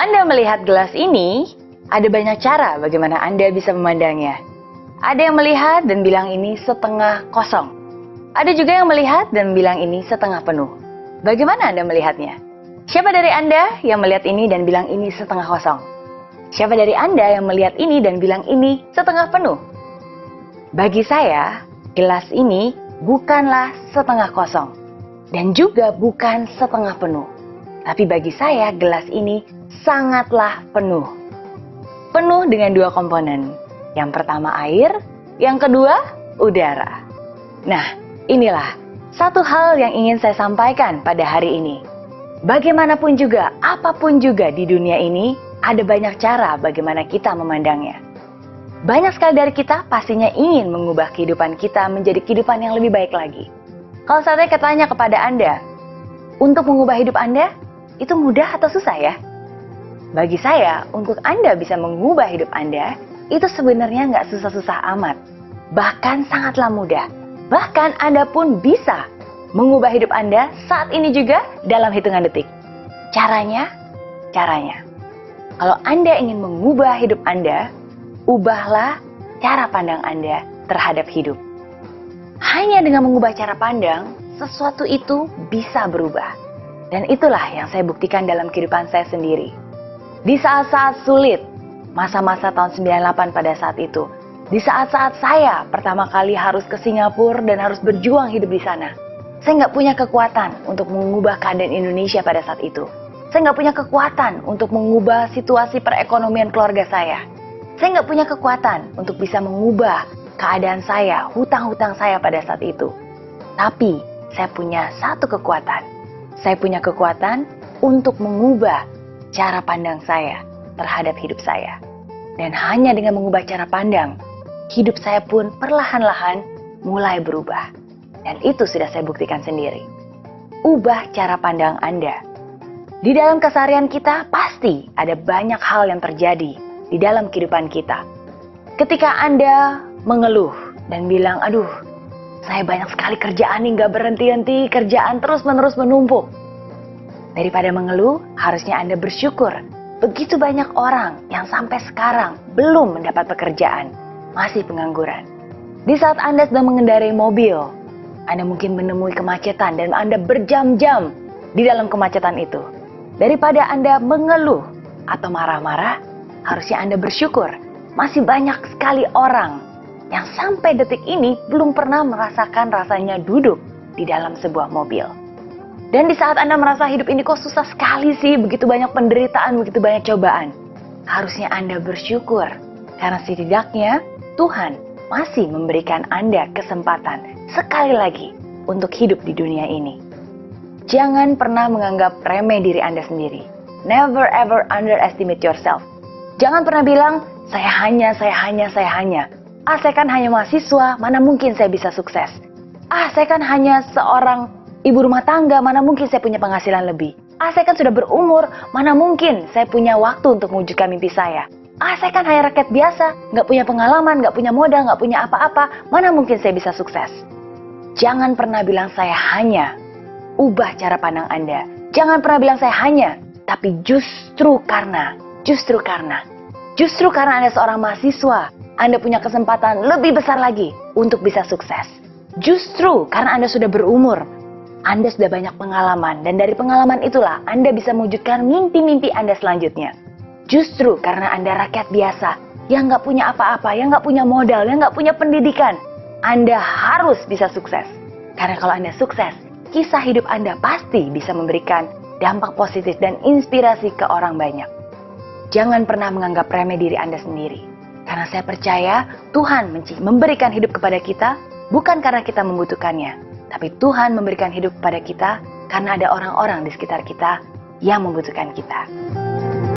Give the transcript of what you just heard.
Anda melihat gelas ini, ada banyak cara bagaimana Anda bisa memandangnya. Ada yang melihat dan bilang ini setengah kosong. Ada juga yang melihat dan bilang ini setengah penuh. Bagaimana Anda melihatnya? Siapa dari Anda yang melihat ini dan bilang ini setengah kosong? Siapa dari Anda yang melihat ini dan bilang ini setengah penuh? Bagi saya, gelas ini bukanlah setengah kosong. Dan juga bukan setengah penuh. Tapi bagi saya, gelas ini sangatlah penuh. Penuh dengan dua komponen. Yang pertama air, yang kedua udara. Nah, inilah satu hal yang ingin saya sampaikan pada hari ini. Bagaimanapun juga, apapun juga di dunia ini, ada banyak cara bagaimana kita memandangnya. Banyak sekali dari kita pastinya ingin mengubah kehidupan kita menjadi kehidupan yang lebih baik lagi. Kalau saya tanya kepada Anda, untuk mengubah hidup Anda, itu mudah atau susah ya? Bagi saya, untuk Anda bisa mengubah hidup Anda, itu sebenarnya nggak susah-susah amat. Bahkan sangatlah mudah. Bahkan Anda pun bisa mengubah hidup Anda saat ini juga dalam hitungan detik. Caranya. Kalau Anda ingin mengubah hidup Anda, ubahlah cara pandang Anda terhadap hidup. Hanya dengan mengubah cara pandang, sesuatu itu bisa berubah. Dan itulah yang saya buktikan dalam kehidupan saya sendiri. Di saat-saat sulit, masa-masa tahun 98 pada saat itu, di saat-saat saya pertama kali harus ke Singapura dan harus berjuang hidup di sana, saya nggak punya kekuatan untuk mengubah keadaan Indonesia pada saat itu. Saya nggak punya kekuatan untuk mengubah situasi perekonomian keluarga saya. Saya nggak punya kekuatan untuk bisa mengubah keadaan saya, hutang-hutang saya pada saat itu. Tapi, saya punya satu kekuatan. Saya punya kekuatan untuk mengubah cara pandang saya terhadap hidup saya. Dan hanya dengan mengubah cara pandang, hidup saya pun perlahan-lahan mulai berubah. Dan itu sudah saya buktikan sendiri. Ubah cara pandang Anda. Di dalam keseharian kita pasti ada banyak hal yang terjadi di dalam kehidupan kita. Ketika Anda mengeluh dan bilang, aduh, saya banyak sekali kerjaan nih, gak berhenti-henti, kerjaan terus-menerus menumpuk. Daripada mengeluh, harusnya Anda bersyukur. Begitu banyak orang yang sampai sekarang belum mendapat pekerjaan, masih pengangguran. Di saat Anda sedang mengendarai mobil, Anda mungkin menemui kemacetan dan Anda berjam-jam di dalam kemacetan itu. Daripada Anda mengeluh atau marah-marah, harusnya Anda bersyukur. Masih banyak sekali orang yang sampai detik ini belum pernah merasakan rasanya duduk di dalam sebuah mobil. Dan di saat Anda merasa hidup ini kok susah sekali sih, begitu banyak penderitaan, begitu banyak cobaan, harusnya Anda bersyukur. Karena setidaknya Tuhan masih memberikan Anda kesempatan sekali lagi untuk hidup di dunia ini. Jangan pernah menganggap remeh diri Anda sendiri. Never ever underestimate yourself. Jangan pernah bilang, saya hanya. Saya kan hanya mahasiswa, mana mungkin saya bisa sukses. Saya kan hanya seorang ibu rumah tangga, mana mungkin saya punya penghasilan lebih. Saya kan sudah berumur, mana mungkin saya punya waktu untuk mewujudkan mimpi saya. Saya kan hanya rakyat biasa, nggak punya pengalaman, nggak punya modal, nggak punya apa-apa, mana mungkin saya bisa sukses. Jangan pernah bilang saya hanya. Ubah cara pandang Anda. Jangan pernah bilang saya hanya, tapi justru karena Anda seorang mahasiswa, Anda punya kesempatan lebih besar lagi untuk bisa sukses. Justru karena Anda sudah berumur, Anda sudah banyak pengalaman, dan dari pengalaman itulah Anda bisa mewujudkan mimpi-mimpi Anda selanjutnya. Justru karena Anda rakyat biasa, yang nggak punya apa-apa, yang nggak punya modal, yang nggak punya pendidikan, Anda harus bisa sukses. Karena kalau Anda sukses, kisah hidup Anda pasti bisa memberikan dampak positif dan inspirasi ke orang banyak. Jangan pernah menganggap remeh diri Anda sendiri. Karena saya percaya Tuhan memberikan hidup kepada kita bukan karena kita membutuhkannya. Tapi Tuhan memberikan hidup kepada kita karena ada orang-orang di sekitar kita yang membutuhkan kita.